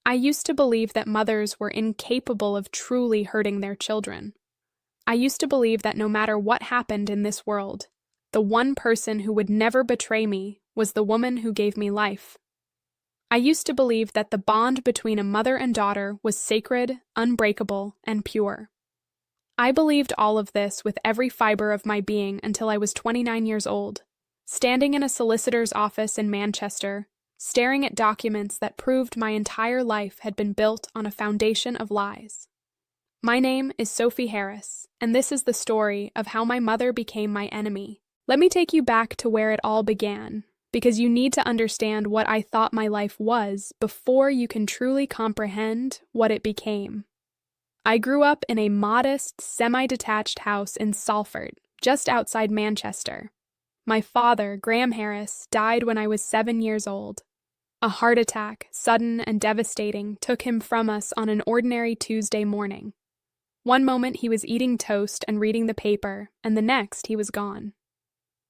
I used to believe that mothers were incapable of truly hurting their children. I used to believe that no matter what happened in this world, the one person who would never betray me was the woman who gave me life. I used to believe that the bond between a mother and daughter was sacred, unbreakable, and pure. I believed all of this with every fiber of my being until I was 29 years old, standing in a solicitor's office in Manchester, staring at documents that proved my entire life had been built on a foundation of lies. My name is Sophie Harris, and this is the story of how my mother became my enemy. Let me take you back to where it all began, because you need to understand what I thought my life was before you can truly comprehend what it became. I grew up in a modest, semi-detached house in Salford, just outside Manchester. My father, Graham Harris, died when I was 7 years old. A heart attack, sudden and devastating, took him from us on an ordinary Tuesday morning. One moment he was eating toast and reading the paper, and the next he was gone.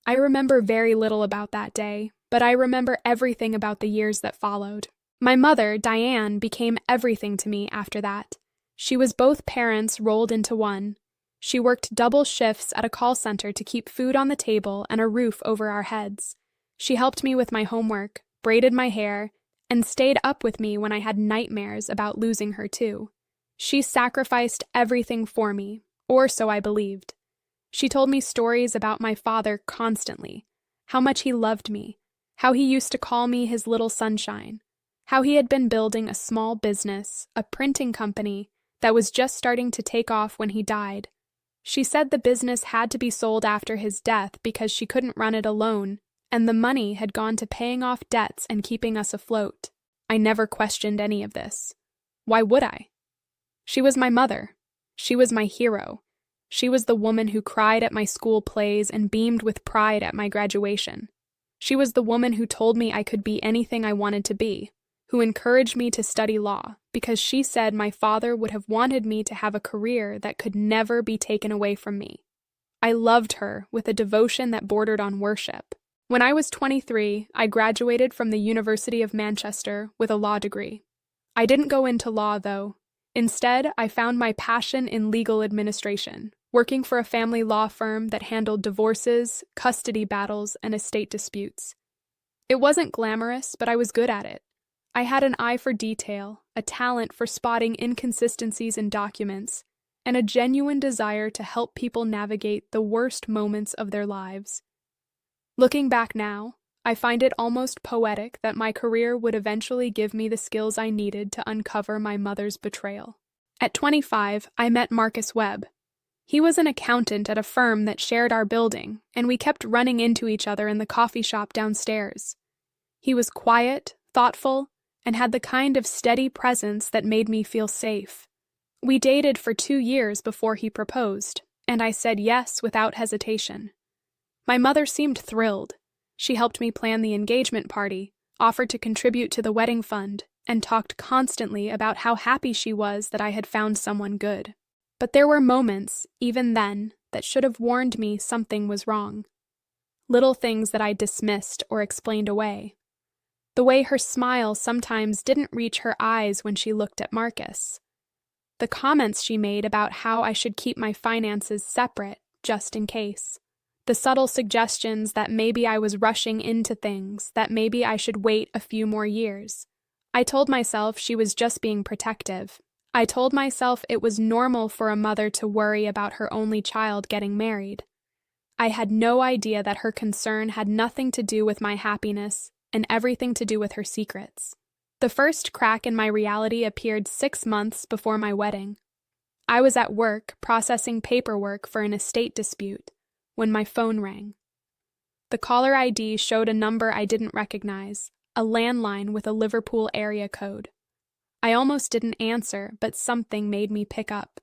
I remember very little about that day, but I remember everything about the years that followed. My mother, Diane, became everything to me after that. She was both parents rolled into one. She worked double shifts at a call center to keep food on the table and a roof over our heads. She helped me with my homework, braided my hair, and stayed up with me when I had nightmares about losing her too. She sacrificed everything for me, or so I believed. She told me stories about my father constantly, how much he loved me, how he used to call me his little sunshine, how he had been building a small business, a printing company, that was just starting to take off when he died. She said the business had to be sold after his death because she couldn't run it alone, and the money had gone to paying off debts and keeping us afloat. I never questioned any of this. Why would I? She was my mother. She was my hero. She was the woman who cried at my school plays and beamed with pride at my graduation. She was the woman who told me I could be anything I wanted to be, who encouraged me to study law because she said my father would have wanted me to have a career that could never be taken away from me. I loved her with a devotion that bordered on worship. When I was 23, I graduated from the University of Manchester with a law degree. I didn't go into law, though. Instead, I found my passion in legal administration, working for a family law firm that handled divorces, custody battles, and estate disputes. It wasn't glamorous, but I was good at it. I had an eye for detail, a talent for spotting inconsistencies in documents, and a genuine desire to help people navigate the worst moments of their lives. Looking back now, I find it almost poetic that my career would eventually give me the skills I needed to uncover my mother's betrayal. At 25, I met Marcus Webb. He was an accountant at a firm that shared our building, and we kept running into each other in the coffee shop downstairs. He was quiet, thoughtful, and had the kind of steady presence that made me feel safe. We dated for 2 years before he proposed, and I said yes without hesitation. My mother seemed thrilled. She helped me plan the engagement party, offered to contribute to the wedding fund, and talked constantly about how happy she was that I had found someone good. But there were moments, even then, that should have warned me something was wrong. Little things that I dismissed or explained away. The way her smile sometimes didn't reach her eyes when she looked at Marcus. The comments she made about how I should keep my finances separate, just in case. The subtle suggestions that maybe I was rushing into things, that maybe I should wait a few more years. I told myself she was just being protective. I told myself it was normal for a mother to worry about her only child getting married. I had no idea that her concern had nothing to do with my happiness and everything to do with her secrets. The first crack in my reality appeared 6 months before my wedding. I was at work processing paperwork for an estate dispute when my phone rang. The caller ID showed a number I didn't recognize, a landline with a Liverpool area code. I almost didn't answer, but something made me pick up.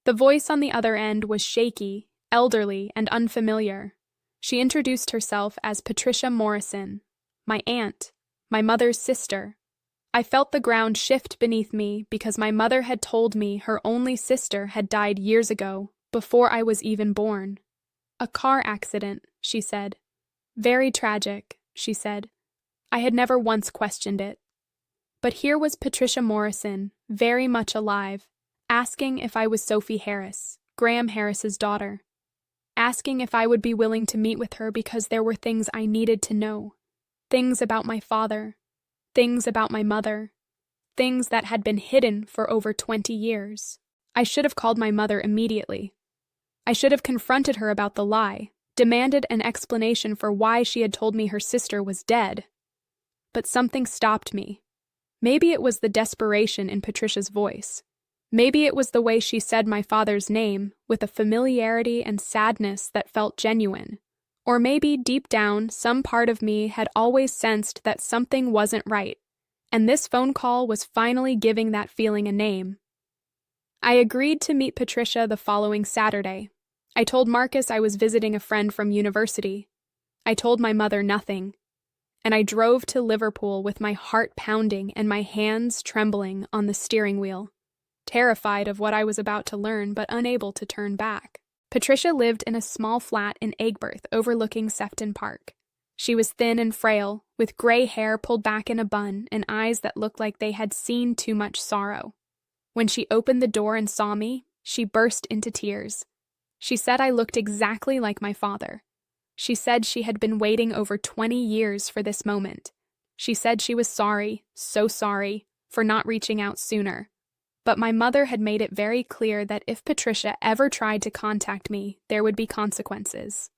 The voice on the other end was shaky, elderly, and unfamiliar. She introduced herself as Patricia Morrison, my aunt, my mother's sister. I felt the ground shift beneath me because my mother had told me her only sister had died years ago, before I was even born. "A car accident," she said. "Very tragic," she said. I had never once questioned it. But here was Patricia Morrison, very much alive, asking if I was Sophie Harris, Graham Harris's daughter. Asking if I would be willing to meet with her because there were things I needed to know. Things about my father. Things about my mother. Things that had been hidden for over 20 years. I should have called my mother immediately. I should have confronted her about the lie, demanded an explanation for why she had told me her sister was dead. But something stopped me. Maybe it was the desperation in Patricia's voice. Maybe it was the way she said my father's name with a familiarity and sadness that felt genuine. Or maybe deep down, some part of me had always sensed that something wasn't right, and this phone call was finally giving that feeling a name. I agreed to meet Patricia the following Saturday. I told Marcus I was visiting a friend from university. I told my mother nothing. And I drove to Liverpool with my heart pounding and my hands trembling on the steering wheel, terrified of what I was about to learn but unable to turn back. Patricia lived in a small flat in Aigburth overlooking Sefton Park. She was thin and frail, with gray hair pulled back in a bun and eyes that looked like they had seen too much sorrow. When she opened the door and saw me, she burst into tears. She said I looked exactly like my father. She said she had been waiting over 20 years for this moment. She said she was sorry, so sorry, for not reaching out sooner. But my mother had made it very clear that if Patricia ever tried to contact me, there would be consequences.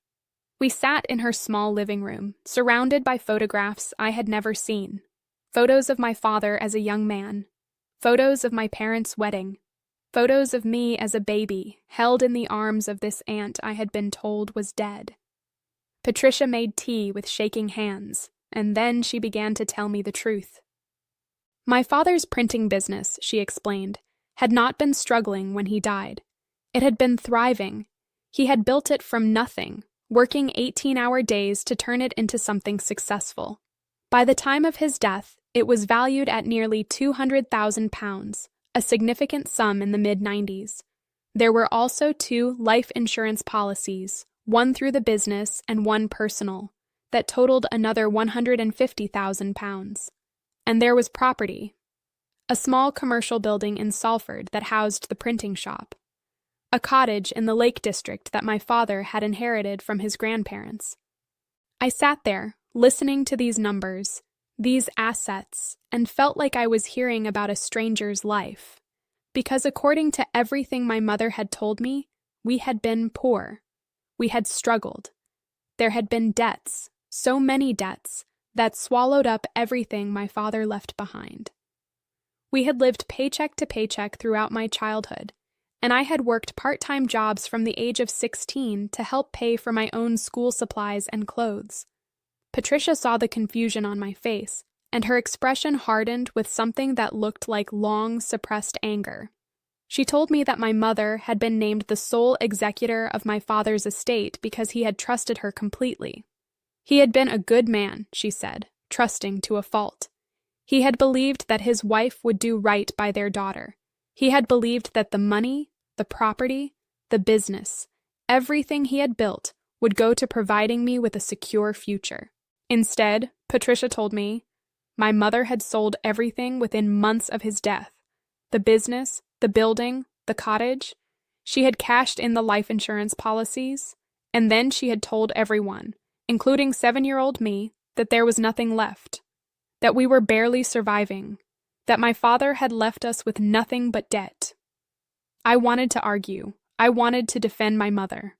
We sat in her small living room, surrounded by photographs I had never seen. Photos of my father as a young man. Photos of my parents' wedding. Photos of me as a baby, held in the arms of this aunt I had been told was dead. Patricia made tea with shaking hands, and then she began to tell me the truth. My father's printing business, she explained, had not been struggling when he died. It had been thriving. He had built it from nothing, working 18-hour days to turn it into something successful. By the time of his death, it was valued at nearly £200,000, a significant sum in the mid-90s. There were also 2 life insurance policies, one through the business and one personal, that totaled another £150,000. And there was property. A small commercial building in Salford that housed the printing shop. A cottage in the Lake District that my father had inherited from his grandparents. I sat there, listening to these numbers, these assets, and felt like I was hearing about a stranger's life. Because according to everything my mother had told me, we had been poor. We had struggled. There had been debts, so many debts, that swallowed up everything my father left behind. We had lived paycheck to paycheck throughout my childhood, and I had worked part-time jobs from the age of 16 to help pay for my own school supplies and clothes. Patricia saw the confusion on my face, and her expression hardened with something that looked like long, suppressed anger. She told me that my mother had been named the sole executor of my father's estate because he had trusted her completely. He had been a good man, she said, trusting to a fault. He had believed that his wife would do right by their daughter. He had believed that the money, the property, the business, everything he had built would go to providing me with a secure future. Instead, Patricia told me, my mother had sold everything within months of his death. The business, the building, the cottage. She had cashed in the life insurance policies, and then she had told everyone, including 7-year-old me, that there was nothing left, that we were barely surviving, that my father had left us with nothing but debt. I wanted to argue. I wanted to defend my mother.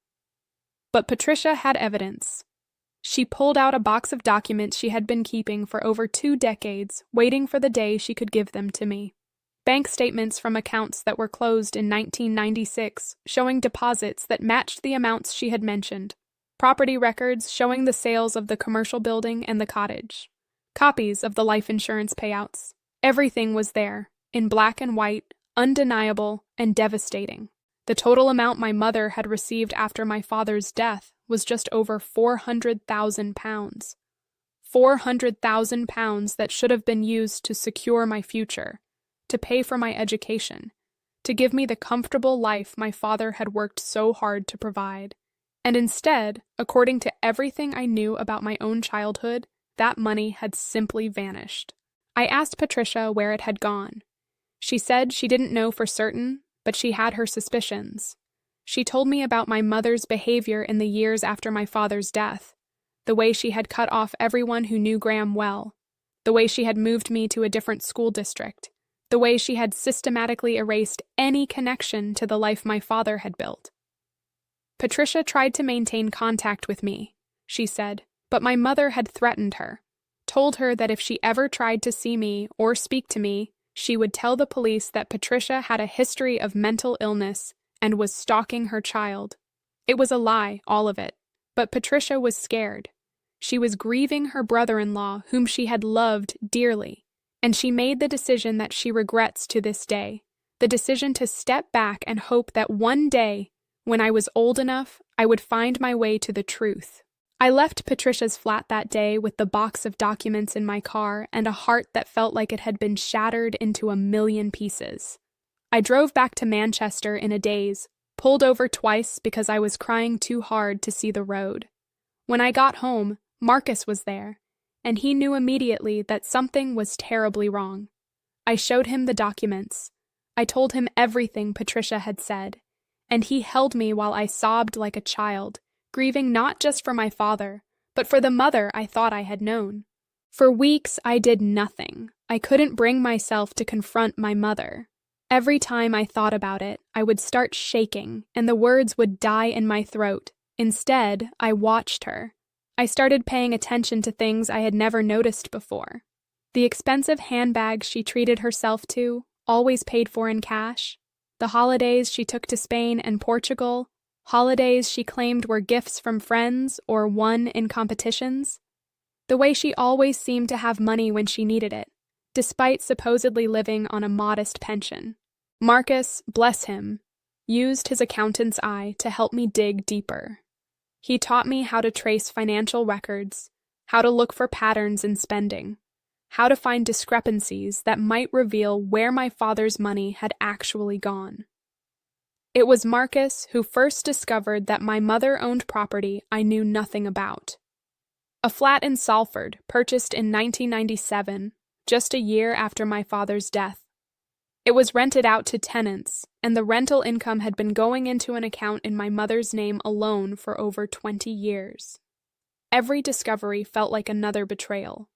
But Patricia had evidence. She pulled out a box of documents she had been keeping for over 2 decades, waiting for the day she could give them to me. Bank statements from accounts that were closed in 1996, showing deposits that matched the amounts she had mentioned. Property records showing the sales of the commercial building and the cottage. Copies of the life insurance payouts. Everything was there, in black and white, undeniable, and devastating. The total amount my mother had received after my father's death was just over £400,000. £400,000 that should have been used to secure my future, to pay for my education, to give me the comfortable life my father had worked so hard to provide. And instead, according to everything I knew about my own childhood, that money had simply vanished. I asked Patricia where it had gone. She said she didn't know for certain, but she had her suspicions. She told me about my mother's behavior in the years after my father's death, the way she had cut off everyone who knew Graham well, the way she had moved me to a different school district, the way she had systematically erased any connection to the life my father had built. Patricia tried to maintain contact with me, she said, but my mother had threatened her, told her that if she ever tried to see me or speak to me, she would tell the police that Patricia had a history of mental illness and was stalking her child. It was a lie, all of it, but Patricia was scared. She was grieving her brother-in-law, whom she had loved dearly, and she made the decision that she regrets to this day, the decision to step back and hope that one day, when I was old enough, I would find my way to the truth. I left Patricia's flat that day with the box of documents in my car and a heart that felt like it had been shattered into a million pieces. I drove back to Manchester in a daze, pulled over twice because I was crying too hard to see the road. When I got home, Marcus was there, and he knew immediately that something was terribly wrong. I showed him the documents. I told him everything Patricia had said, and he held me while I sobbed like a child, grieving not just for my father, but for the mother I thought I had known. For weeks I did nothing. I couldn't bring myself to confront my mother. Every time I thought about it, I would start shaking, and the words would die in my throat. Instead, I watched her. I started paying attention to things I had never noticed before. The expensive handbags she treated herself to, always paid for in cash. The holidays she took to Spain and Portugal, holidays she claimed were gifts from friends or won in competitions. The way she always seemed to have money when she needed it, despite supposedly living on a modest pension. Marcus, bless him, used his accountant's eye to help me dig deeper. He taught me how to trace financial records, how to look for patterns in spending, how to find discrepancies that might reveal where my father's money had actually gone. It was Marcus who first discovered that my mother owned property I knew nothing about. A flat in Salford, purchased in 1997, just a year after my father's death. It was rented out to tenants, and the rental income had been going into an account in my mother's name alone for over 20 years. Every discovery felt like another betrayal.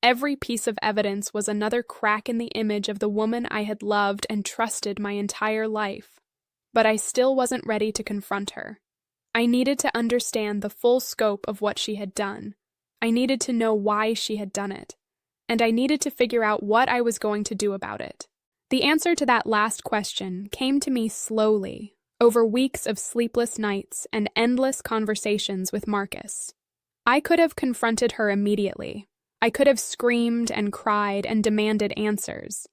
Every piece of evidence was another crack in the image of the woman I had loved and trusted my entire life. But I still wasn't ready to confront her. I needed to understand the full scope of what she had done. I needed to know why she had done it. And I needed to figure out what I was going to do about it. The answer to that last question came to me slowly, over weeks of sleepless nights and endless conversations with Marcus. I could have confronted her immediately. I could have screamed and cried and demanded answers.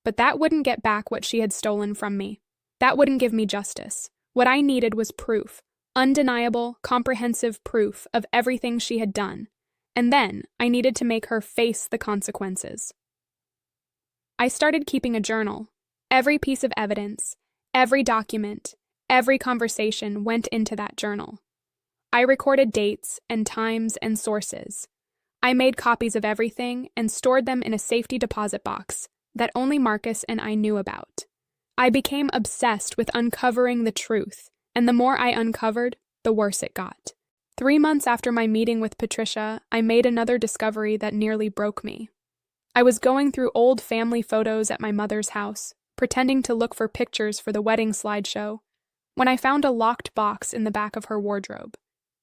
But that wouldn't get back what she had stolen from me. That wouldn't give me justice. What I needed was proof, undeniable, comprehensive proof of everything she had done. And then I needed to make her face the consequences. I started keeping a journal. Every piece of evidence, every document, every conversation went into that journal. I recorded dates and times and sources. I made copies of everything and stored them in a safety deposit box that only Marcus and I knew about. I became obsessed with uncovering the truth, and the more I uncovered, the worse it got. 3 months after my meeting with Patricia, I made another discovery that nearly broke me. I was going through old family photos at my mother's house, pretending to look for pictures for the wedding slideshow, when I found a locked box in the back of her wardrobe.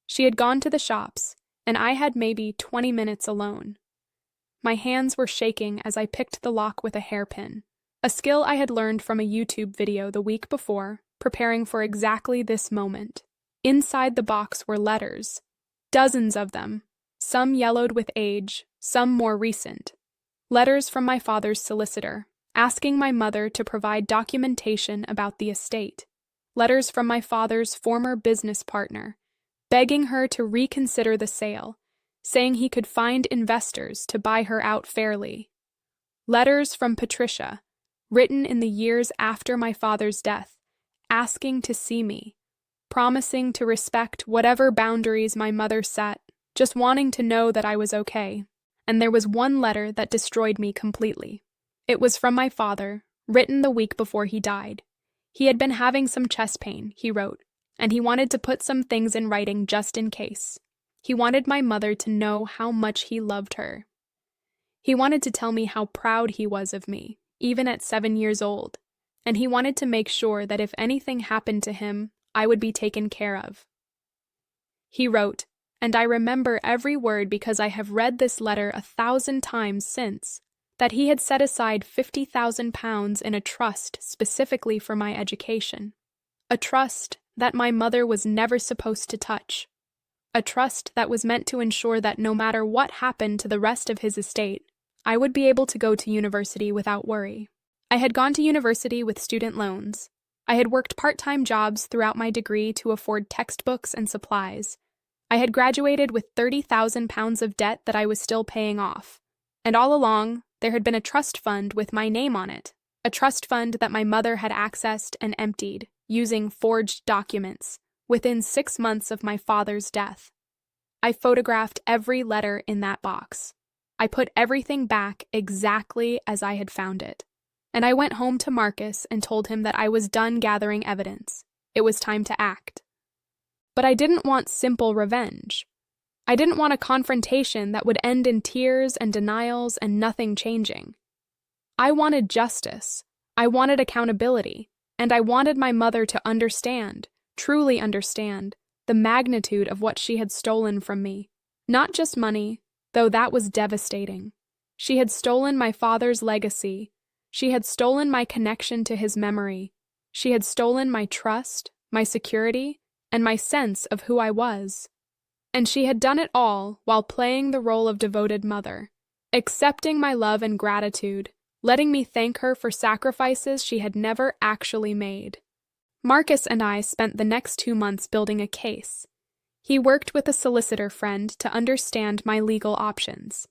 She had gone to the shops, and I had maybe 20 minutes alone. My hands were shaking as I picked the lock with a hairpin, a skill I had learned from a YouTube video the week before, preparing for exactly this moment. Inside the box were letters, dozens of them, some yellowed with age, some more recent. Letters from my father's solicitor, asking my mother to provide documentation about the estate. Letters from my father's former business partner, begging her to reconsider the sale, saying he could find investors to buy her out fairly. Letters from Patricia, written in the years after my father's death, asking to see me, promising to respect whatever boundaries my mother set, just wanting to know that I was okay. and there was one letter that destroyed me completely. It was from my father, written the week before he died. He had been having some chest pain, he wrote, and he wanted to put some things in writing just in case. He wanted my mother to know how much he loved her. He wanted to tell me how proud he was of me, even at 7 years old, and he wanted to make sure that if anything happened to him, I would be taken care of. He wrote, and I remember every word because I have read this letter 1,000 times since, that he had set aside £50,000 in a trust specifically for my education. A trust that my mother was never supposed to touch. A trust that was meant to ensure that no matter what happened to the rest of his estate, I would be able to go to university without worry. I had gone to university with student loans. I had worked part-time jobs throughout my degree to afford textbooks and supplies. I had graduated with £30,000 of debt that I was still paying off. And all along, there had been a trust fund with my name on it, a trust fund that my mother had accessed and emptied, using forged documents, within 6 months of my father's death. I photographed every letter in that box. I put everything back exactly as I had found it. And I went home to Marcus and told him that I was done gathering evidence. It was time to act. But I didn't want simple revenge. I didn't want a confrontation that would end in tears and denials and nothing changing. I wanted justice. I wanted accountability. And I wanted my mother to understand, truly understand, the magnitude of what she had stolen from me. Not just money, though that was devastating. She had stolen my father's legacy. She had stolen my connection to his memory. She had stolen my trust, my security, and my sense of who I was. And she had done it all while playing the role of devoted mother, accepting my love and gratitude, letting me thank her for sacrifices she had never actually made. Marcus and I spent the next 2 months building a case. He worked with a solicitor friend to understand my legal options.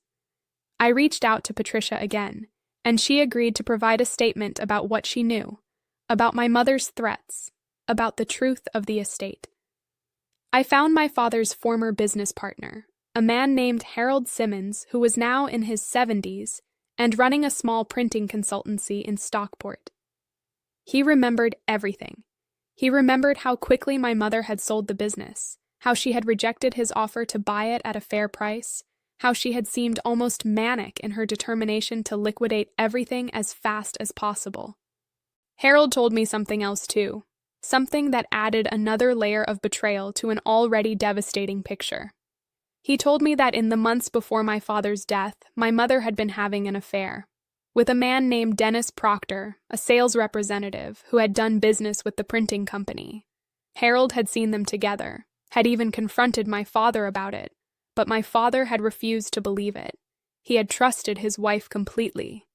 I reached out to Patricia again, and she agreed to provide a statement about what she knew, about my mother's threats, about the truth of the estate. I found my father's former business partner, a man named Harold Simmons, who was now in his 70s and running a small printing consultancy in Stockport. He remembered everything. He remembered how quickly my mother had sold the business, how she had rejected his offer to buy it at a fair price, how she had seemed almost manic in her determination to liquidate everything as fast as possible. Harold told me something else too, something that added another layer of betrayal to an already devastating picture. He told me that in the months before my father's death, my mother had been having an affair with a man named Dennis Proctor, a sales representative who had done business with the printing company. Harold had seen them together, had even confronted my father about it, but my father had refused to believe it. He had trusted his wife completely,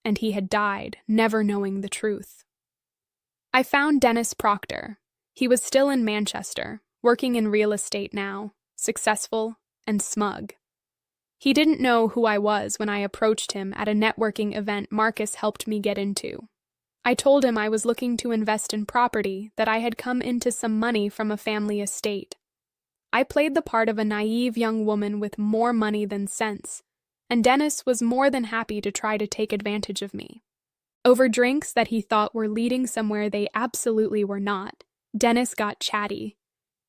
and he had died, never knowing the truth. I found Dennis Proctor. He was still in Manchester, working in real estate now, successful and smug. He didn't know who I was when I approached him at a networking event Marcus helped me get into. I told him I was looking to invest in property, that I had come into some money from a family estate. I played the part of a naive young woman with more money than sense, and Dennis was more than happy to try to take advantage of me. Over drinks that he thought were leading somewhere they absolutely were not, Dennis got chatty.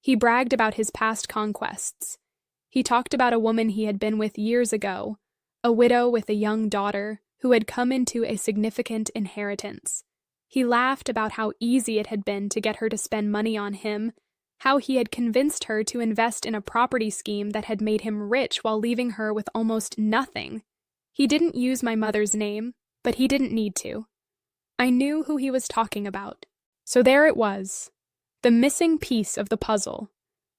He bragged about his past conquests. He talked about a woman he had been with years ago, a widow with a young daughter who had come into a significant inheritance. He laughed about how easy it had been to get her to spend money on him, how he had convinced her to invest in a property scheme that had made him rich while leaving her with almost nothing. He didn't use my mother's name, but he didn't need to. I knew who he was talking about. So there it was, the missing piece of the puzzle.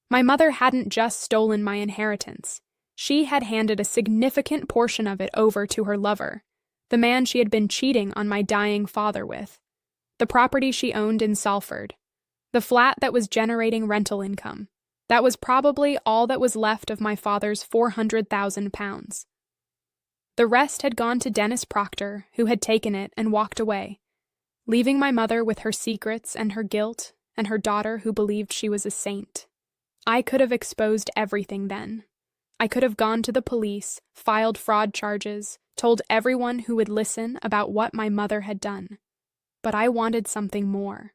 My mother hadn't just stolen my inheritance. She had handed a significant portion of it over to her lover, the man she had been cheating on my dying father with, the property she owned in Salford, the flat that was generating rental income. That was probably all that was left of my father's £400,000. The rest had gone to Dennis Proctor, who had taken it and walked away, leaving my mother with her secrets and her guilt, and her daughter who believed she was a saint. I could have exposed everything then. I could have gone to the police, filed fraud charges, told everyone who would listen about what my mother had done. But I wanted something more.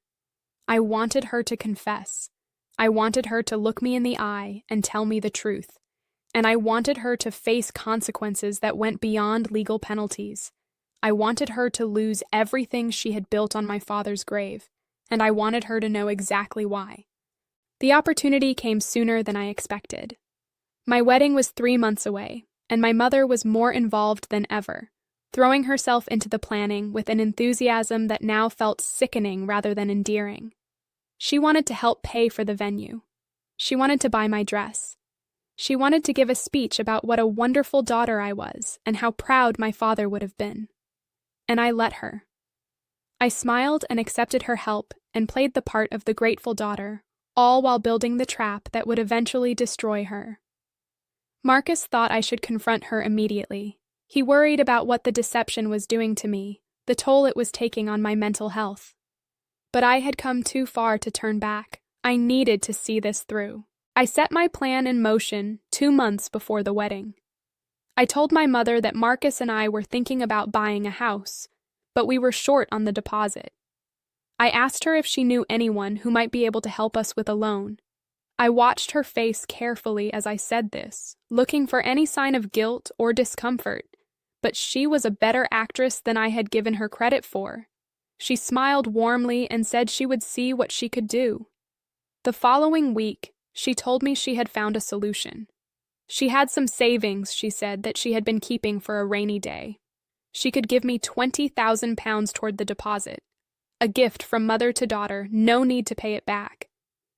I wanted her to confess. I wanted her to look me in the eye and tell me the truth. And I wanted her to face consequences that went beyond legal penalties. I wanted her to lose everything she had built on my father's grave, and I wanted her to know exactly why. The opportunity came sooner than I expected. My wedding was 3 months away, and my mother was more involved than ever, throwing herself into the planning with an enthusiasm that now felt sickening rather than endearing. She wanted to help pay for the venue. She wanted to buy my dress. She wanted to give a speech about what a wonderful daughter I was and how proud my father would have been. And I let her. I smiled and accepted her help and played the part of the grateful daughter, all while building the trap that would eventually destroy her. Marcus thought I should confront her immediately. He worried about what the deception was doing to me, the toll it was taking on my mental health. But I had come too far to turn back. I needed to see this through. I set my plan in motion 2 months before the wedding. I told my mother that Marcus and I were thinking about buying a house, but we were short on the deposit. I asked her if she knew anyone who might be able to help us with a loan. I watched her face carefully as I said this, looking for any sign of guilt or discomfort, but she was a better actress than I had given her credit for. She smiled warmly and said she would see what she could do. The following week, she told me she had found a solution. She had some savings, she said, that she had been keeping for a rainy day. She could give me £20,000 toward the deposit. A gift from mother to daughter, no need to pay it back.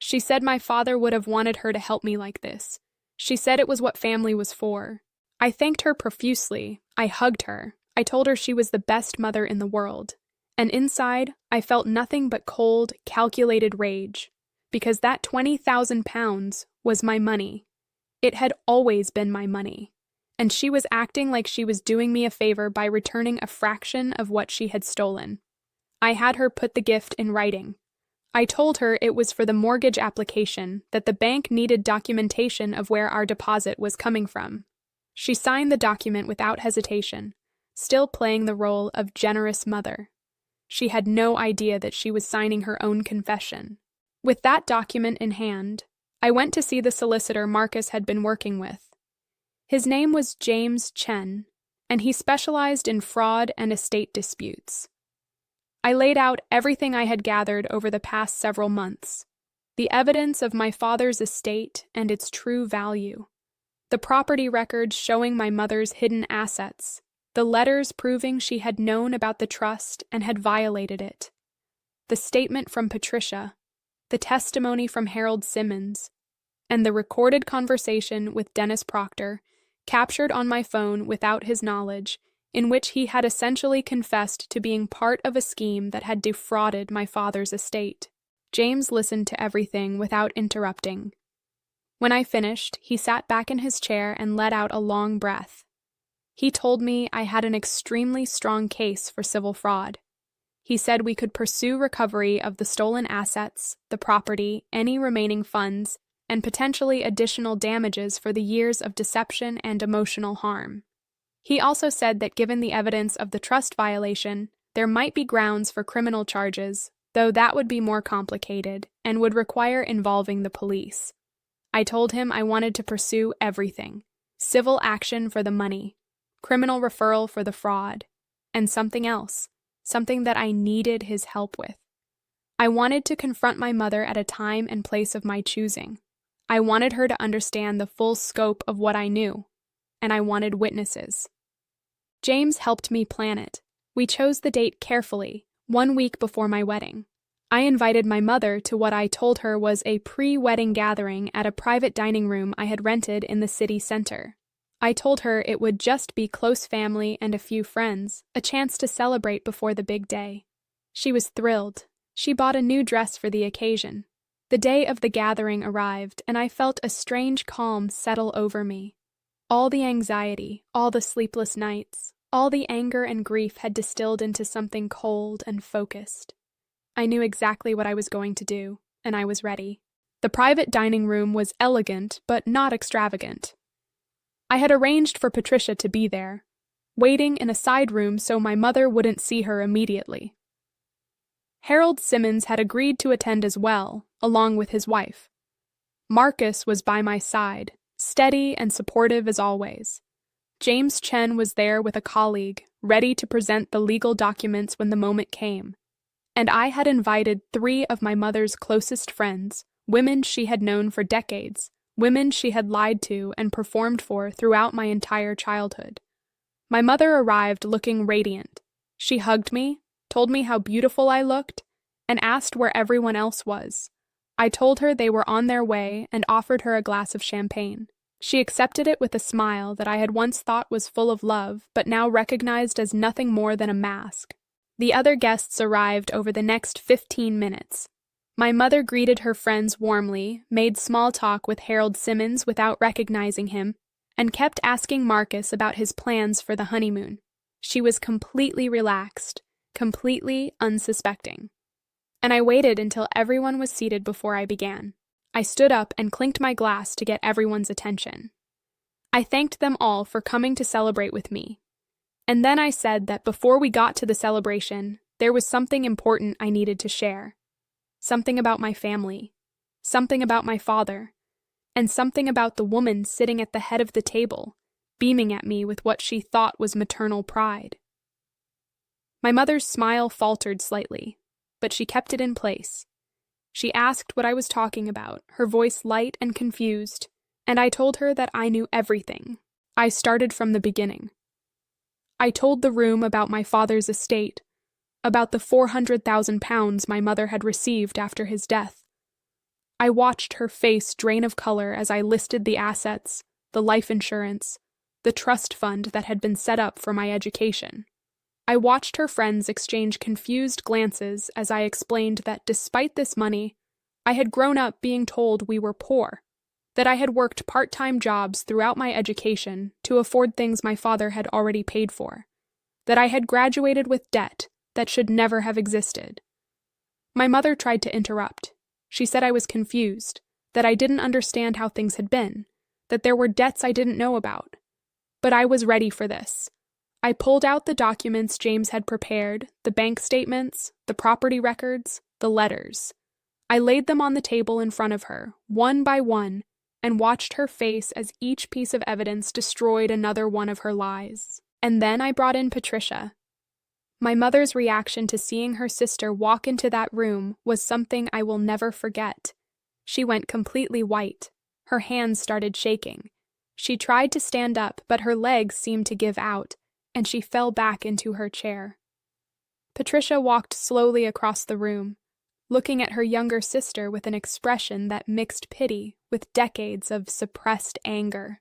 She said my father would have wanted her to help me like this. She said it was what family was for. I thanked her profusely. I hugged her. I told her she was the best mother in the world. And inside, I felt nothing but cold, calculated rage. Because that £20,000 was my money. It had always been my money. And she was acting like she was doing me a favor by returning a fraction of what she had stolen. I had her put the gift in writing. I told her it was for the mortgage application, that the bank needed documentation of where our deposit was coming from. She signed the document without hesitation, still playing the role of generous mother. She had no idea that she was signing her own confession. With that document in hand, I went to see the solicitor Marcus had been working with. His name was James Chen, and he specialized in fraud and estate disputes. I laid out everything I had gathered over the past several months, the evidence of my father's estate and its true value, the property records showing my mother's hidden assets, the letters proving she had known about the trust and had violated it, the statement from Patricia, the testimony from Harold Simmons, and the recorded conversation with Dennis Proctor, captured on my phone without his knowledge, in which he had essentially confessed to being part of a scheme that had defrauded my father's estate. James listened to everything without interrupting. When I finished, he sat back in his chair and let out a long breath. He told me I had an extremely strong case for civil fraud. He said we could pursue recovery of the stolen assets, the property, any remaining funds, and potentially additional damages for the years of deception and emotional harm. He also said that given the evidence of the trust violation, there might be grounds for criminal charges, though that would be more complicated and would require involving the police. I told him I wanted to pursue everything: civil action for the money, criminal referral for the fraud, and something else. Something that I needed his help with. I wanted to confront my mother at a time and place of my choosing. I wanted her to understand the full scope of what I knew, and I wanted witnesses. James helped me plan it. We chose the date carefully, 1 week before my wedding. I invited my mother to what I told her was a pre-wedding gathering at a private dining room I had rented in the city center. I told her it would just be close family and a few friends, a chance to celebrate before the big day. She was thrilled. She bought a new dress for the occasion. The day of the gathering arrived, and I felt a strange calm settle over me. All the anxiety, all the sleepless nights, all the anger and grief had distilled into something cold and focused. I knew exactly what I was going to do, and I was ready. The private dining room was elegant, but not extravagant. I had arranged for Patricia to be there, waiting in a side room so my mother wouldn't see her immediately. Harold Simmons had agreed to attend as well, along with his wife. Marcus was by my side, steady and supportive as always. James Chen was there with a colleague, ready to present the legal documents when the moment came. And I had invited 3 of my mother's closest friends, women she had known for decades, women she had lied to and performed for throughout my entire childhood. My mother arrived looking radiant. She hugged me, told me how beautiful I looked, and asked where everyone else was. I told her they were on their way and offered her a glass of champagne. She accepted it with a smile that I had once thought was full of love, but now recognized as nothing more than a mask. The other guests arrived over the next 15 minutes. My mother greeted her friends warmly, made small talk with Harold Simmons without recognizing him, and kept asking Marcus about his plans for the honeymoon. She was completely relaxed, completely unsuspecting. And I waited until everyone was seated before I began. I stood up and clinked my glass to get everyone's attention. I thanked them all for coming to celebrate with me. And then I said that before we got to the celebration, there was something important I needed to share. Something about my family, something about my father, and something about the woman sitting at the head of the table, beaming at me with what she thought was maternal pride. My mother's smile faltered slightly, but she kept it in place. She asked what I was talking about, her voice light and confused, and I told her that I knew everything. I started from the beginning. I told the room about my father's estate, about the £400,000 my mother had received after his death. I watched her face drain of color as I listed the assets, the life insurance, the trust fund that had been set up for my education. I watched her friends exchange confused glances as I explained that despite this money, I had grown up being told we were poor, that I had worked part-time jobs throughout my education to afford things my father had already paid for, that I had graduated with debt that should never have existed. My mother tried to interrupt. She said I was confused, that I didn't understand how things had been, that there were debts I didn't know about. But I was ready for this. I pulled out the documents James had prepared, the bank statements, the property records, the letters. I laid them on the table in front of her, one by one, and watched her face as each piece of evidence destroyed another one of her lies. And then I brought in Patricia. My mother's reaction to seeing her sister walk into that room was something I will never forget. She went completely white. Her hands started shaking. She tried to stand up, but her legs seemed to give out, and she fell back into her chair. Patricia walked slowly across the room, looking at her younger sister with an expression that mixed pity with decades of suppressed anger.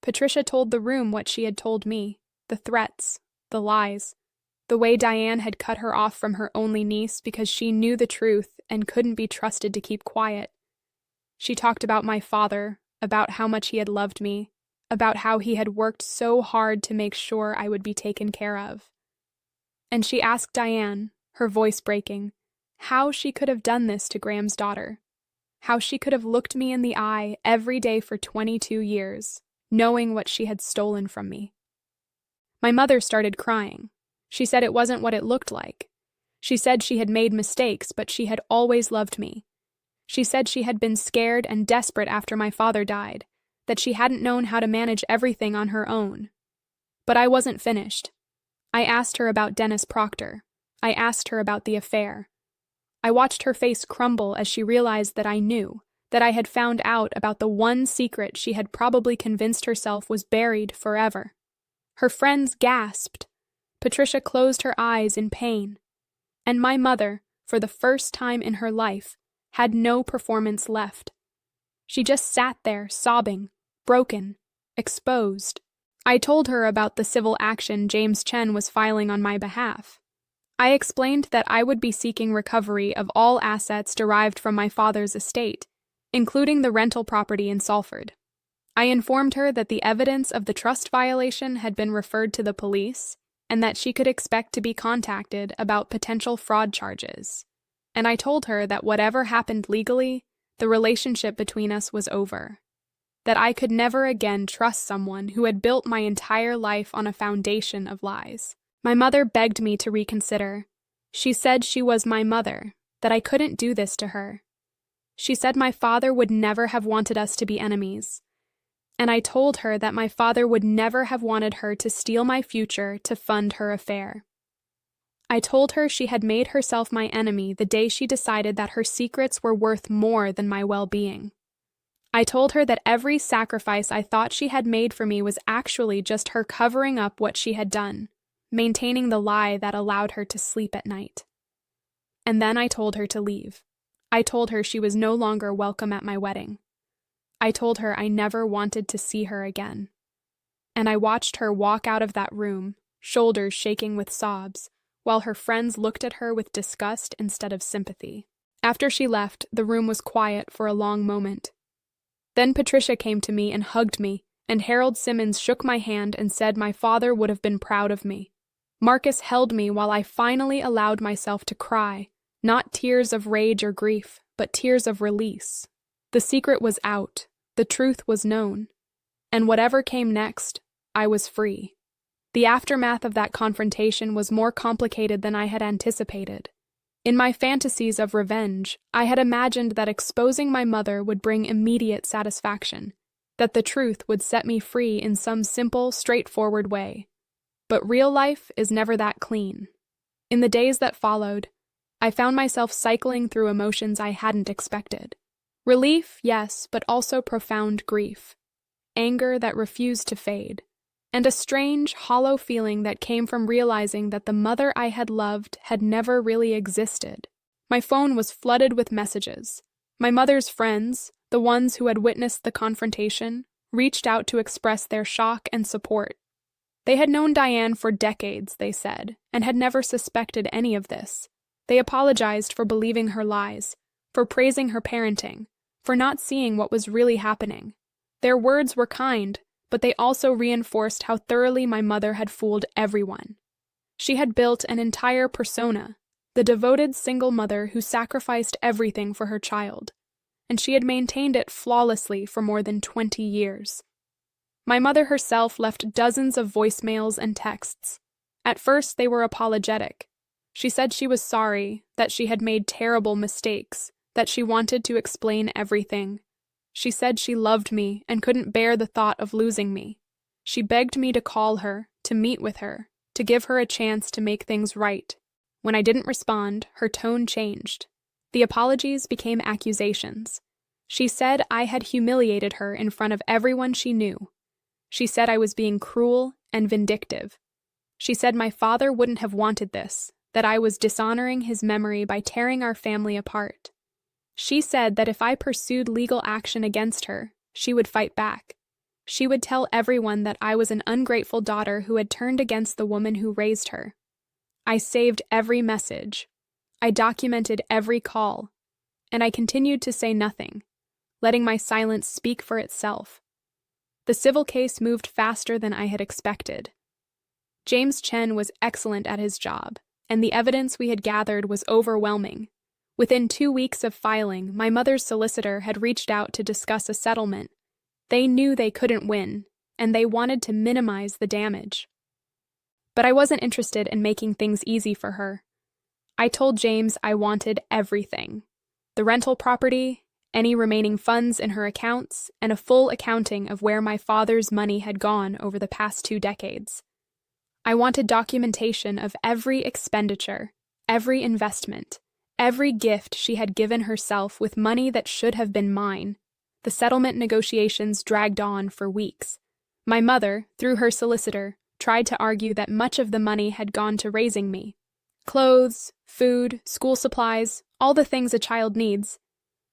Patricia told the room what she had told me, the threats, the lies, the way Diane had cut her off from her only niece because she knew the truth and couldn't be trusted to keep quiet. She talked about my father, about how much he had loved me, about how he had worked so hard to make sure I would be taken care of. And she asked Diane, her voice breaking, how she could have done this to Graham's daughter, how she could have looked me in the eye every day for 22 years, knowing what she had stolen from me. My mother started crying. She said it wasn't what it looked like. She said she had made mistakes, but she had always loved me. She said she had been scared and desperate after my father died, that she hadn't known how to manage everything on her own. But I wasn't finished. I asked her about Dennis Proctor. I asked her about the affair. I watched her face crumble as she realized that I knew, that I had found out about the one secret she had probably convinced herself was buried forever. Her friends gasped. Patricia closed her eyes in pain. And my mother, for the first time in her life, had no performance left. She just sat there, sobbing, broken, exposed. I told her about the civil action James Chen was filing on my behalf. I explained that I would be seeking recovery of all assets derived from my father's estate, including the rental property in Salford. I informed her that the evidence of the trust violation had been referred to the police, and that she could expect to be contacted about potential fraud charges. And I told her that whatever happened legally, the relationship between us was over. that I could never again trust someone who had built my entire life on a foundation of lies. My mother begged me to reconsider. She said she was my mother, that I couldn't do this to her. She said my father would never have wanted us to be enemies. And I told her that my father would never have wanted her to steal my future to fund her affair. I told her she had made herself my enemy the day she decided that her secrets were worth more than my well-being. I told her that every sacrifice I thought she had made for me was actually just her covering up what she had done, maintaining the lie that allowed her to sleep at night. And then I told her to leave. I told her she was no longer welcome at my wedding. I told her I never wanted to see her again. And I watched her walk out of that room, shoulders shaking with sobs, while her friends looked at her with disgust instead of sympathy. After she left, the room was quiet for a long moment. Then Patricia came to me and hugged me, and Harold Simmons shook my hand and said my father would have been proud of me. Marcus held me while I finally allowed myself to cry, not tears of rage or grief, but tears of release. The secret was out, the truth was known, and whatever came next, I was free. The aftermath of that confrontation was more complicated than I had anticipated. In my fantasies of revenge, I had imagined that exposing my mother would bring immediate satisfaction, that the truth would set me free in some simple, straightforward way. But real life is never that clean. In the days that followed, I found myself cycling through emotions I hadn't expected. Relief, yes, but also profound grief. Anger that refused to fade. And a strange, hollow feeling that came from realizing that the mother I had loved had never really existed. My phone was flooded with messages. My mother's friends, the ones who had witnessed the confrontation, reached out to express their shock and support. They had known Diane for decades, they said, and had never suspected any of this. They apologized for believing her lies, for praising her parenting, for not seeing what was really happening. Their words were kind, but they also reinforced how thoroughly my mother had fooled everyone. She had built an entire persona, the devoted single mother who sacrificed everything for her child, and she had maintained it flawlessly for more than 20 years. My mother herself left dozens of voicemails and texts. At first, they were apologetic. She said she was sorry, that she had made terrible mistakes, that she wanted to explain everything. She said she loved me and couldn't bear the thought of losing me. She begged me to call her, to meet with her, to give her a chance to make things right. When I didn't respond, her tone changed. The apologies became accusations. She said I had humiliated her in front of everyone she knew. She said I was being cruel and vindictive. She said my father wouldn't have wanted this, that I was dishonoring his memory by tearing our family apart. She said that if I pursued legal action against her, she would fight back. She would tell everyone that I was an ungrateful daughter who had turned against the woman who raised her. I saved every message. I documented every call. And I continued to say nothing, letting my silence speak for itself. The civil case moved faster than I had expected. James Chen was excellent at his job, and the evidence we had gathered was overwhelming. Within 2 weeks of filing, my mother's solicitor had reached out to discuss a settlement. They knew they couldn't win, and they wanted to minimize the damage. But I wasn't interested in making things easy for her. I told James I wanted everything: the rental property, any remaining funds in her accounts, and a full accounting of where my father's money had gone over the past 2 decades. I wanted documentation of every expenditure, every investment, every gift she had given herself with money that should have been mine. The settlement negotiations dragged on for weeks. My mother, through her solicitor, tried to argue that much of the money had gone to raising me. Clothes, food, school supplies, all the things a child needs.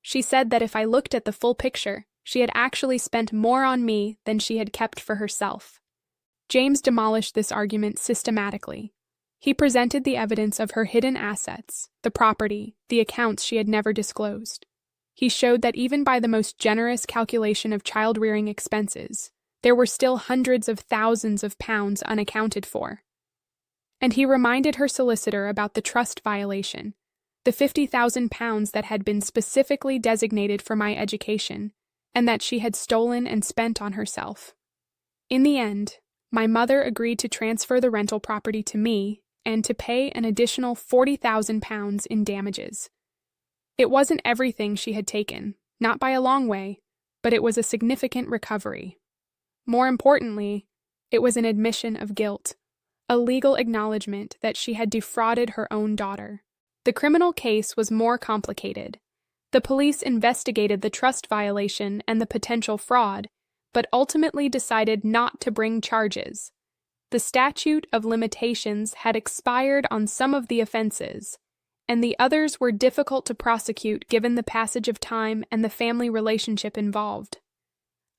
She said that if I looked at the full picture, she had actually spent more on me than she had kept for herself. James demolished this argument systematically. He presented the evidence of her hidden assets, the property, the accounts she had never disclosed. He showed that even by the most generous calculation of child-rearing expenses, there were still hundreds of thousands of pounds unaccounted for. And he reminded her solicitor about the trust violation, the £50,000 that had been specifically designated for my education, and that she had stolen and spent on herself. In the end, my mother agreed to transfer the rental property to me and to pay an additional £40,000 in damages. It wasn't everything she had taken, not by a long way, but it was a significant recovery. More importantly, it was an admission of guilt, a legal acknowledgement that she had defrauded her own daughter. The criminal case was more complicated. The police investigated the trust violation and the potential fraud, but ultimately decided not to bring charges. The statute of limitations had expired on some of the offenses, and the others were difficult to prosecute given the passage of time and the family relationship involved.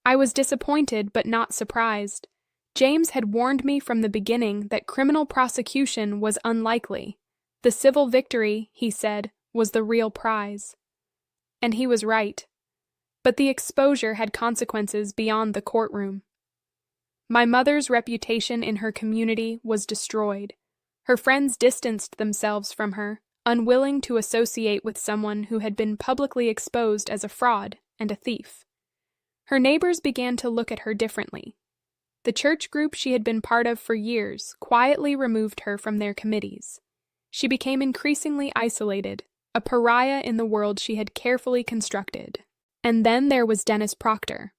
I was disappointed but not surprised. James had warned me from the beginning that criminal prosecution was unlikely. The civil victory, he said, was the real prize. And he was right. But the exposure had consequences beyond the courtroom. My mother's reputation in her community was destroyed. Her friends distanced themselves from her, unwilling to associate with someone who had been publicly exposed as a fraud and a thief. Her neighbors began to look at her differently. The church group she had been part of for years quietly removed her from their committees. She became increasingly isolated, a pariah in the world she had carefully constructed. And then there was Dennis Proctor.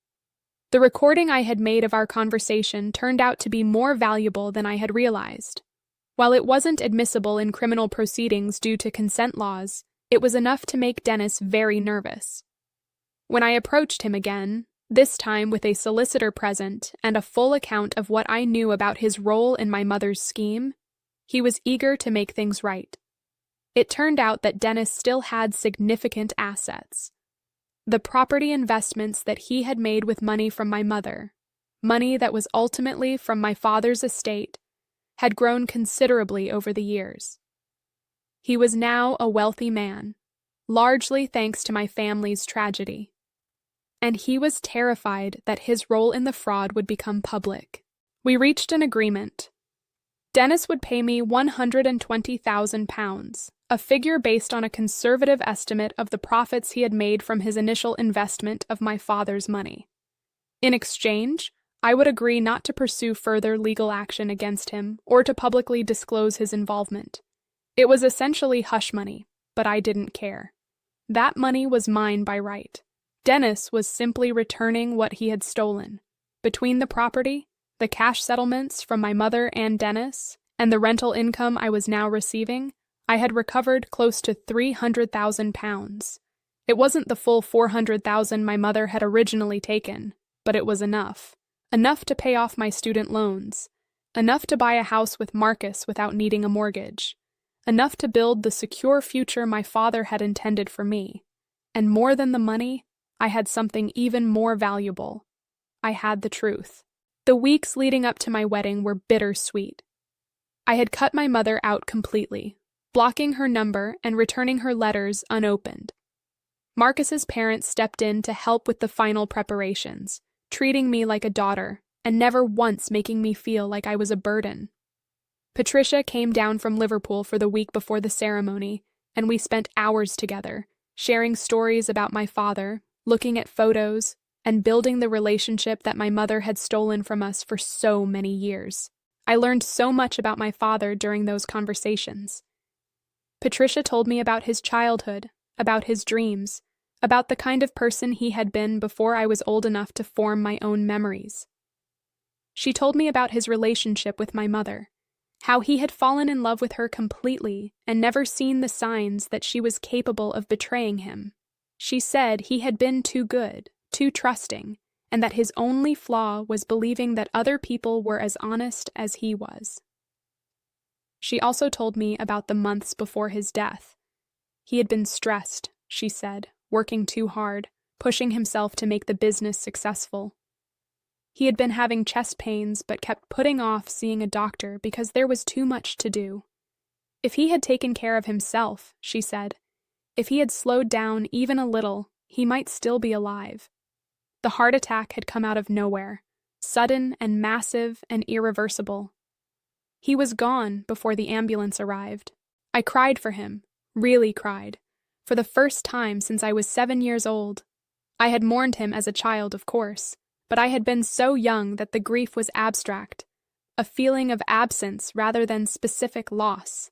The recording I had made of our conversation turned out to be more valuable than I had realized. While it wasn't admissible in criminal proceedings due to consent laws, it was enough to make Dennis very nervous. When I approached him again, this time with a solicitor present and a full account of what I knew about his role in my mother's scheme, he was eager to make things right. It turned out that Dennis still had significant assets. The property investments that he had made with money from my mother, money that was ultimately from my father's estate, had grown considerably over the years. He was now a wealthy man, largely thanks to my family's tragedy. And he was terrified that his role in the fraud would become public. We reached an agreement. Dennis would pay me £120,000, a figure based on a conservative estimate of the profits he had made from his initial investment of my father's money. In exchange, I would agree not to pursue further legal action against him or to publicly disclose his involvement. It was essentially hush money, but I didn't care. That money was mine by right. Dennis was simply returning what he had stolen. Between the property, the cash settlements from my mother and Dennis, and the rental income I was now receiving, I had recovered close to £300,000. It wasn't the full $400,000 my mother had originally taken, but it was enough. Enough to pay off my student loans. Enough to buy a house with Marcus without needing a mortgage. Enough to build the secure future my father had intended for me. And more than the money, I had something even more valuable. I had the truth. The weeks leading up to my wedding were bittersweet. I had cut my mother out completely, blocking her number and returning her letters unopened. Marcus's parents stepped in to help with the final preparations, treating me like a daughter and never once making me feel like I was a burden. Patricia came down from Liverpool for the week before the ceremony, and we spent hours together, sharing stories about my father, looking at photos, and building the relationship that my mother had stolen from us for so many years. I learned so much about my father during those conversations. Patricia told me about his childhood, about his dreams, about the kind of person he had been before I was old enough to form my own memories. She told me about his relationship with my mother, how he had fallen in love with her completely and never seen the signs that she was capable of betraying him. She said he had been too good, too trusting, and that his only flaw was believing that other people were as honest as he was. She also told me about the months before his death. He had been stressed, she said, working too hard, pushing himself to make the business successful. He had been having chest pains but kept putting off seeing a doctor because there was too much to do. If he had taken care of himself, she said, if he had slowed down even a little, he might still be alive. The heart attack had come out of nowhere, sudden and massive and irreversible. He was gone before the ambulance arrived. I cried for him, really cried, for the first time since I was 7 years old. I had mourned him as a child, of course, but I had been so young that the grief was abstract, a feeling of absence rather than specific loss.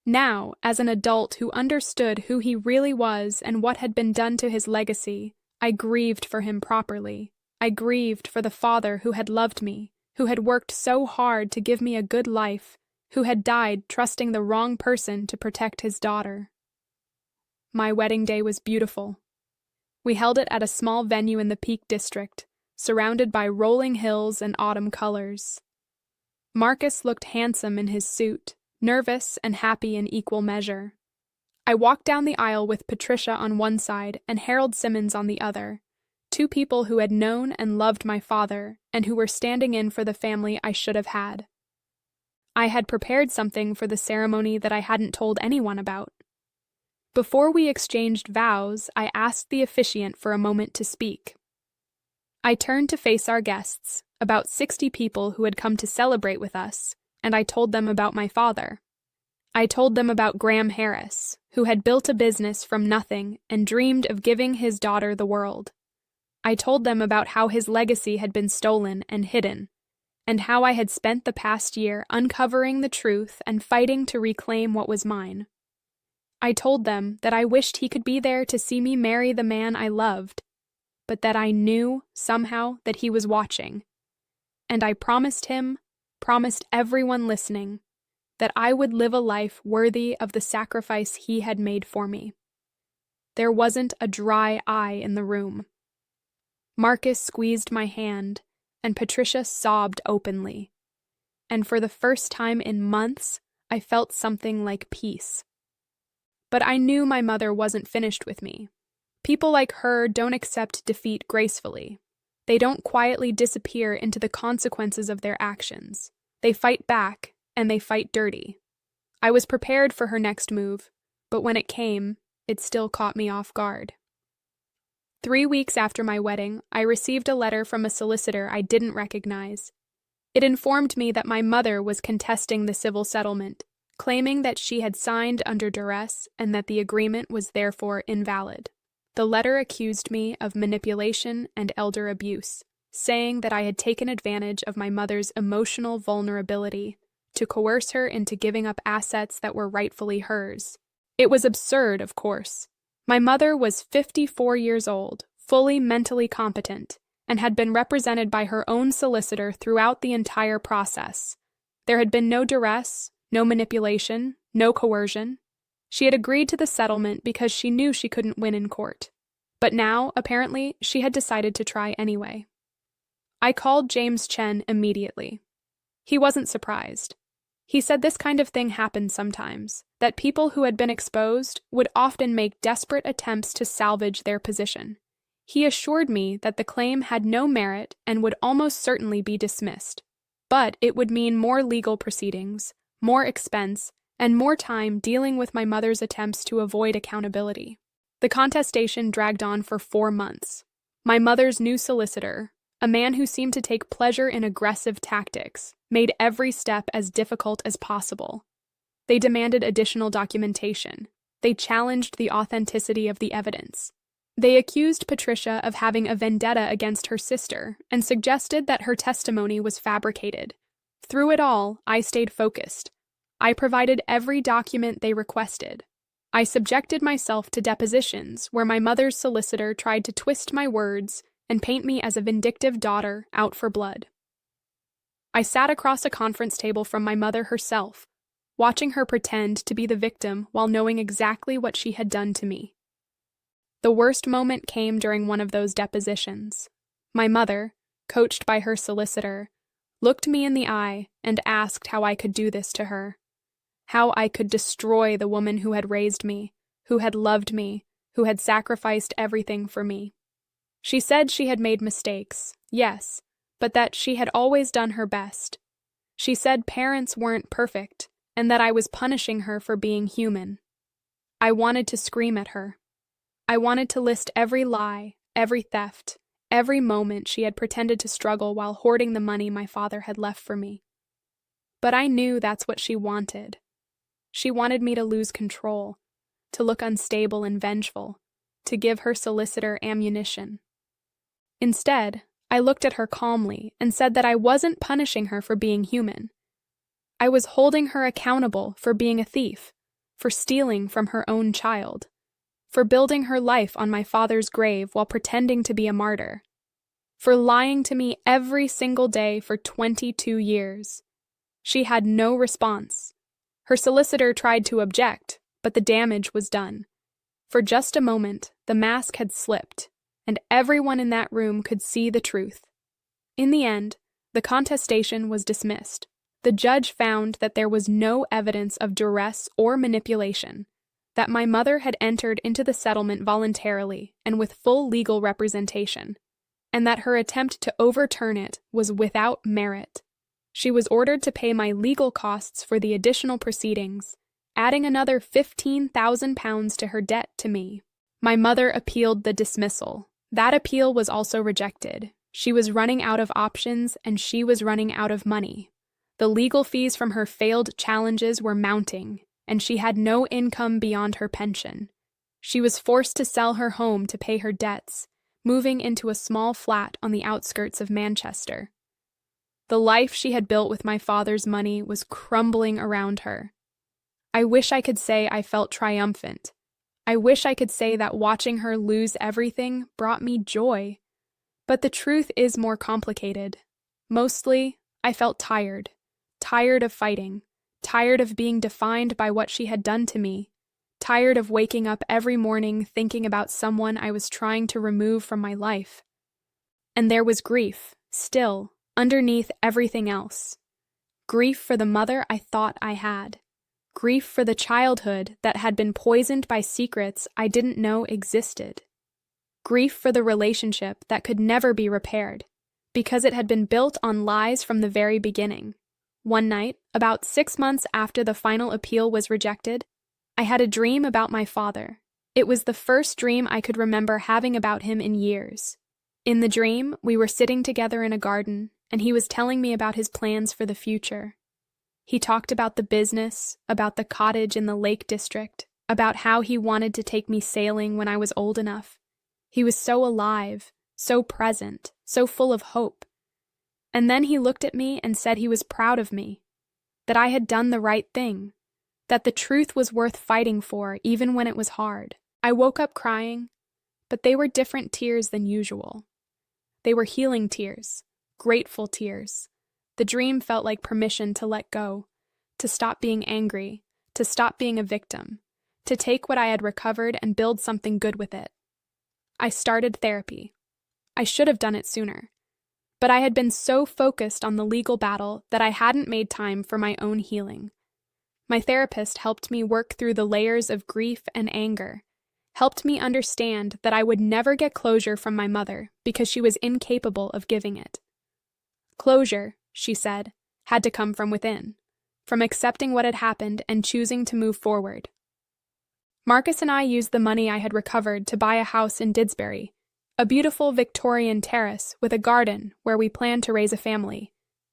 Now, as an adult who understood who he really was and what had been done to his legacy, I grieved for him properly. I grieved for the father who had loved me, who had worked so hard to give me a good life, who had died trusting the wrong person to protect his daughter. My wedding day was beautiful. We held it at a small venue in the Peak District, surrounded by rolling hills and autumn colors. Marcus looked handsome in his suit, nervous and happy in equal measure. I walked down the aisle with Patricia on one side and Harold Simmons on the other, two people who had known and loved my father and who were standing in for the family I should have had. I had prepared something for the ceremony that I hadn't told anyone about. Before we exchanged vows, I asked the officiant for a moment to speak. I turned to face our guests, about 60 people who had come to celebrate with us, and I told them about my father. I told them about Graham Harris, who had built a business from nothing and dreamed of giving his daughter the world. I told them about how his legacy had been stolen and hidden, and how I had spent the past year uncovering the truth and fighting to reclaim what was mine. I told them that I wished he could be there to see me marry the man I loved, but that I knew, somehow, that he was watching. And I promised him, promised everyone listening, that I would live a life worthy of the sacrifice he had made for me. There wasn't a dry eye in the room. Marcus squeezed my hand, and Patricia sobbed openly. And for the first time in months, I felt something like peace. But I knew my mother wasn't finished with me. People like her don't accept defeat gracefully. They don't quietly disappear into the consequences of their actions. They fight back, and they fight dirty. I was prepared for her next move, but when it came, it still caught me off guard. 3 weeks after my wedding, I received a letter from a solicitor I didn't recognize. It informed me that my mother was contesting the civil settlement, claiming that she had signed under duress and that the agreement was therefore invalid. The letter accused me of manipulation and elder abuse, saying that I had taken advantage of my mother's emotional vulnerability to coerce her into giving up assets that were rightfully hers. It was absurd, of course. My mother was 54 years old, fully mentally competent, and had been represented by her own solicitor throughout the entire process. There had been no duress, no manipulation, no coercion. She had agreed to the settlement because she knew she couldn't win in court. But now, apparently, she had decided to try anyway. I called James Chen immediately. He wasn't surprised. He said this kind of thing happened sometimes, that people who had been exposed would often make desperate attempts to salvage their position. He assured me that the claim had no merit and would almost certainly be dismissed, but it would mean more legal proceedings, more expense, and more time dealing with my mother's attempts to avoid accountability. The contestation dragged on for 4 months. My mother's new solicitor, a man who seemed to take pleasure in aggressive tactics, made every step as difficult as possible. They demanded additional documentation. They challenged the authenticity of the evidence. They accused Patricia of having a vendetta against her sister and suggested that her testimony was fabricated. Through it all, I stayed focused. I provided every document they requested. I subjected myself to depositions where my mother's solicitor tried to twist my words and paint me as a vindictive daughter out for blood. I sat across a conference table from my mother herself, watching her pretend to be the victim while knowing exactly what she had done to me. The worst moment came during one of those depositions. My mother, coached by her solicitor, looked me in the eye and asked how I could do this to her. How I could destroy the woman who had raised me, who had loved me, who had sacrificed everything for me. She said she had made mistakes, yes, but that she had always done her best. She said parents weren't perfect, and that I was punishing her for being human. I wanted to scream at her. I wanted to list every lie, every theft, every moment she had pretended to struggle while hoarding the money my father had left for me. But I knew that's what she wanted. She wanted me to lose control, to look unstable and vengeful, to give her solicitor ammunition. Instead, I looked at her calmly and said that I wasn't punishing her for being human. I was holding her accountable for being a thief, for stealing from her own child, for building her life on my father's grave while pretending to be a martyr, for lying to me every single day for 22 years. She had no response. Her solicitor tried to object, but the damage was done. For just a moment, the mask had slipped, and everyone in that room could see the truth. In the end, the contestation was dismissed. The judge found that there was no evidence of duress or manipulation, that my mother had entered into the settlement voluntarily and with full legal representation, and that her attempt to overturn it was without merit. She was ordered to pay my legal costs for the additional proceedings, adding another £15,000 to her debt to me. My mother appealed the dismissal. That appeal was also rejected. She was running out of options, and she was running out of money. The legal fees from her failed challenges were mounting, and she had no income beyond her pension. She was forced to sell her home to pay her debts, moving into a small flat on the outskirts of Manchester. The life she had built with my father's money was crumbling around her. I wish I could say I felt triumphant. I wish I could say that watching her lose everything brought me joy. But the truth is more complicated. Mostly, I felt tired of fighting, tired of being defined by what she had done to me, tired of waking up every morning thinking about someone I was trying to remove from my life. And there was grief, still, underneath everything else. Grief for the mother I thought I had. Grief for the childhood that had been poisoned by secrets I didn't know existed. Grief for the relationship that could never be repaired, because it had been built on lies from the very beginning. One night, about 6 months after the final appeal was rejected, I had a dream about my father. It was the first dream I could remember having about him in years. In the dream, we were sitting together in a garden, and he was telling me about his plans for the future. He talked about the business, about the cottage in the Lake District, about how he wanted to take me sailing when I was old enough. He was so alive, so present, so full of hope. And then he looked at me and said he was proud of me, that I had done the right thing, that the truth was worth fighting for even when it was hard. I woke up crying, but they were different tears than usual. They were healing tears, grateful tears. The dream felt like permission to let go, to stop being angry, to stop being a victim, to take what I had recovered and build something good with it. I started therapy. I should have done it sooner. But I had been so focused on the legal battle that I hadn't made time for my own healing. My therapist helped me work through the layers of grief and anger, helped me understand that I would never get closure from my mother because she was incapable of giving it. Closure, she said, had to come from within, from accepting what had happened and choosing to move forward. Marcus and I used the money I had recovered to buy a house in Didsbury, a beautiful Victorian terrace with a garden where we planned to raise a family.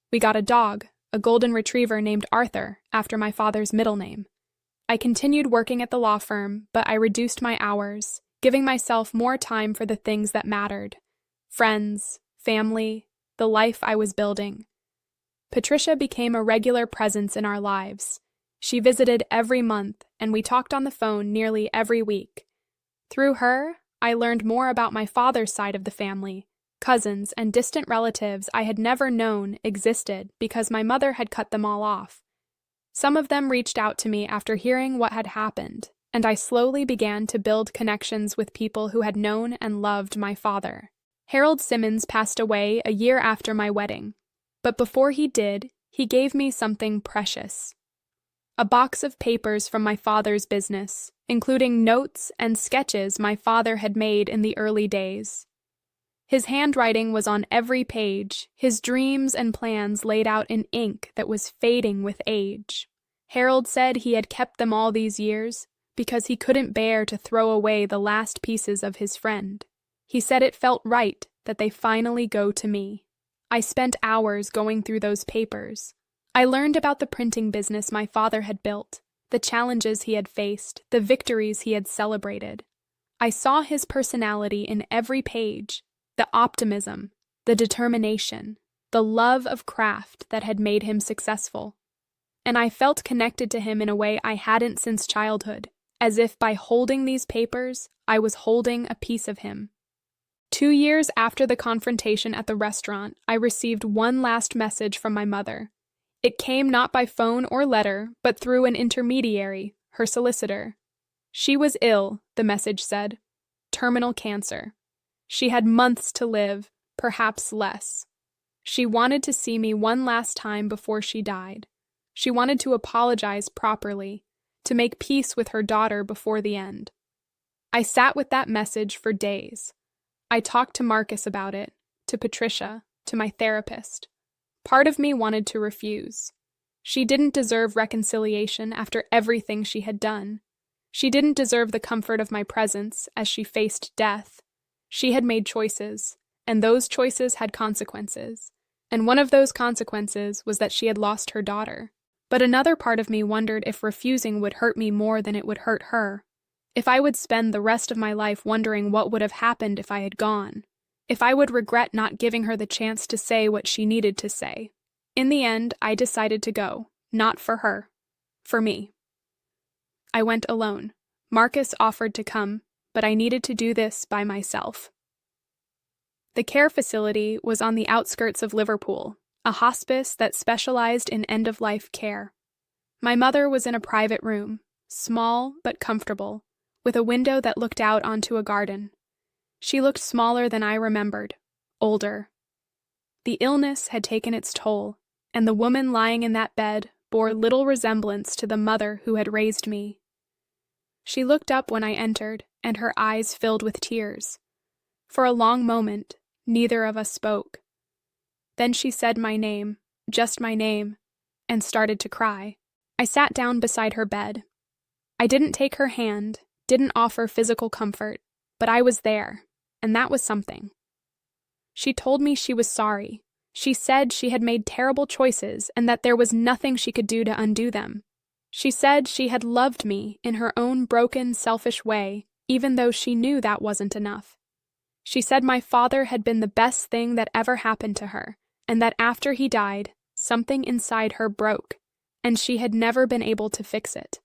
We got a dog, a golden retriever named Arthur, after my father's middle name. I continued working at the law firm, but I reduced my hours, giving myself more time for the things that mattered: friends, family, the life I was building. Patricia became a regular presence in our lives. She visited every month, and we talked on the phone nearly every week. Through her, I learned more about my father's side of the family. Cousins and distant relatives I had never known existed because my mother had cut them all off. Some of them reached out to me after hearing what had happened, and I slowly began to build connections with people who had known and loved my father. Harold Simmons passed away a year after my wedding, but before he did, he gave me something precious. A box of papers from my father's business, including notes and sketches my father had made in the early days. His handwriting was on every page, his dreams and plans laid out in ink that was fading with age. Harold said he had kept them all these years because he couldn't bear to throw away the last pieces of his friend. He said it felt right that they finally go to me. I spent hours going through those papers. I learned about the printing business my father had built, the challenges he had faced, the victories he had celebrated. I saw his personality in every page, the optimism, the determination, the love of craft that had made him successful. And I felt connected to him in a way I hadn't since childhood, as if by holding these papers, I was holding a piece of him. 2 years after the confrontation at the restaurant, I received one last message from my mother. It came not by phone or letter, but through an intermediary, her solicitor. She was ill, the message said. Terminal cancer. She had months to live, perhaps less. She wanted to see me one last time before she died. She wanted to apologize properly, to make peace with her daughter before the end. I sat with that message for days. I talked to Marcus about it, to Patricia, to my therapist. Part of me wanted to refuse. She didn't deserve reconciliation after everything she had done. She didn't deserve the comfort of my presence as she faced death. She had made choices, and those choices had consequences. And one of those consequences was that she had lost her daughter. But another part of me wondered if refusing would hurt me more than it would hurt her. If I would spend the rest of my life wondering what would have happened if I had gone. If I would regret not giving her the chance to say what she needed to say. In the end, I decided to go, not for her, for me. I went alone. Marcus offered to come, but I needed to do this by myself. The care facility was on the outskirts of Liverpool, a hospice that specialized in end-of-life care. My mother was in a private room, small but comfortable, with a window that looked out onto a garden. She looked smaller than I remembered, older. The illness had taken its toll, and the woman lying in that bed bore little resemblance to the mother who had raised me. She looked up when I entered, and her eyes filled with tears. For a long moment, neither of us spoke. Then she said my name, just my name, and started to cry. I sat down beside her bed. I didn't take her hand, didn't offer physical comfort, but I was there, and that was something. She told me she was sorry. She said she had made terrible choices and that there was nothing she could do to undo them. She said she had loved me in her own broken, selfish way, even though she knew that wasn't enough. She said my father had been the best thing that ever happened to her, and that after he died, something inside her broke, and she had never been able to fix it.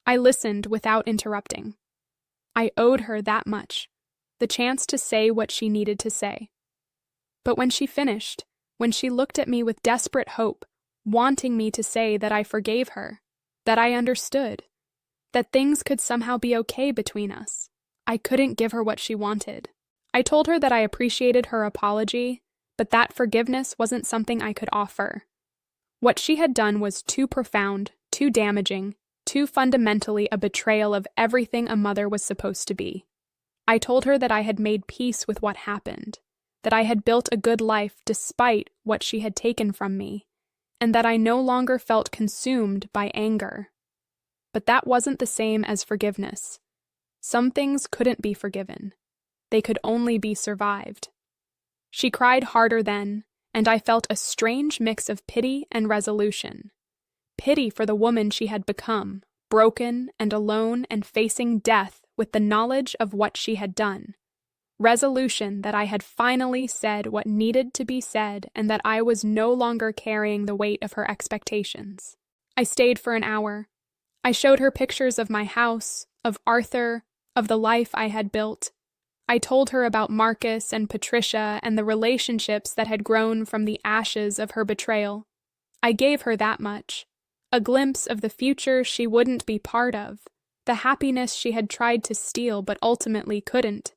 I listened without interrupting. I owed her that much, the chance to say what she needed to say. But when she finished, when she looked at me with desperate hope, wanting me to say that I forgave her, that I understood, that things could somehow be okay between us, I couldn't give her what she wanted. I told her that I appreciated her apology, but that forgiveness wasn't something I could offer. What she had done was too profound, too damaging, too fundamentally a betrayal of everything a mother was supposed to be. I told her that I had made peace with what happened, that I had built a good life despite what she had taken from me, and that I no longer felt consumed by anger. But that wasn't the same as forgiveness. Some things couldn't be forgiven. They could only be survived. She cried harder then, and I felt a strange mix of pity and resolution. Pity for the woman she had become, broken and alone and facing death with the knowledge of what she had done. Resolution that I had finally said what needed to be said and that I was no longer carrying the weight of her expectations. I stayed for an hour. I showed her pictures of my house, of Arthur, of the life I had built. I told her about Marcus and Patricia and the relationships that had grown from the ashes of her betrayal. I gave her that much. A glimpse of the future she wouldn't be part of, the happiness she had tried to steal but ultimately couldn't.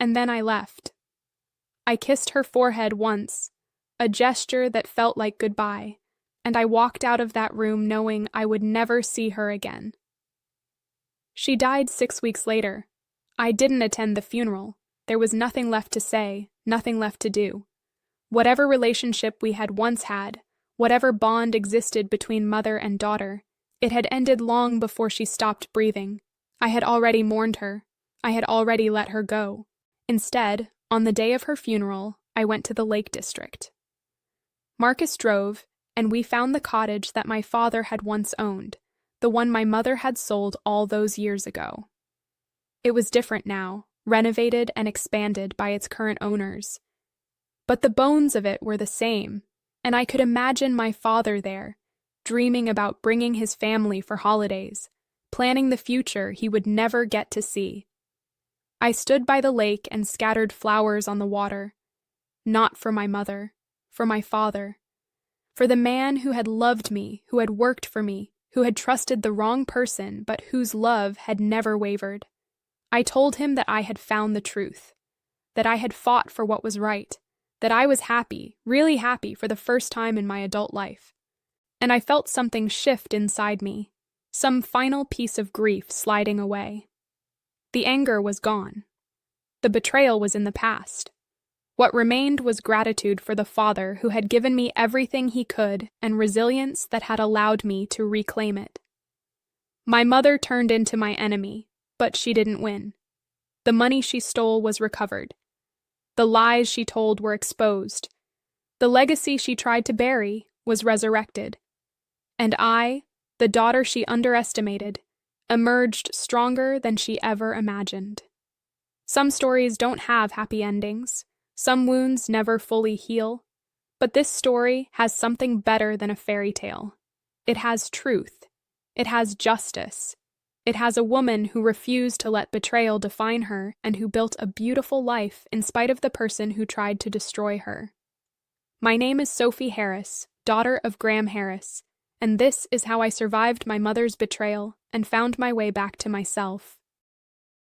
And then I left. I kissed her forehead once, a gesture that felt like goodbye, and I walked out of that room knowing I would never see her again. She died 6 weeks later. I didn't attend the funeral. There was nothing left to say, nothing left to do. Whatever relationship we had once had, whatever bond existed between mother and daughter, it had ended long before she stopped breathing. I had already mourned her. I had already let her go. Instead, on the day of her funeral, I went to the Lake District. Marcus drove, and we found the cottage that my father had once owned, the one my mother had sold all those years ago. It was different now, renovated and expanded by its current owners. But the bones of it were the same, and I could imagine my father there, dreaming about bringing his family for holidays, planning the future he would never get to see. I stood by the lake and scattered flowers on the water, not for my mother, for my father, for the man who had loved me, who had worked for me, who had trusted the wrong person, but whose love had never wavered. I told him that I had found the truth, that I had fought for what was right, that I was happy, really happy for the first time in my adult life. And I felt something shift inside me, some final piece of grief sliding away. The anger was gone. The betrayal was in the past. What remained was gratitude for the father who had given me everything he could and resilience that had allowed me to reclaim it. My mother turned into my enemy, but she didn't win. The money she stole was recovered. The lies she told were exposed. The legacy she tried to bury was resurrected. And I, the daughter she underestimated, emerged stronger than she ever imagined. Some stories don't have happy endings. Some wounds never fully heal. But this story has something better than a fairy tale. It has truth. It has justice. It has a woman who refused to let betrayal define her and who built a beautiful life in spite of the person who tried to destroy her. My name is Sophie Harris, daughter of Graham Harris, and this is how I survived my mother's betrayal and found my way back to myself.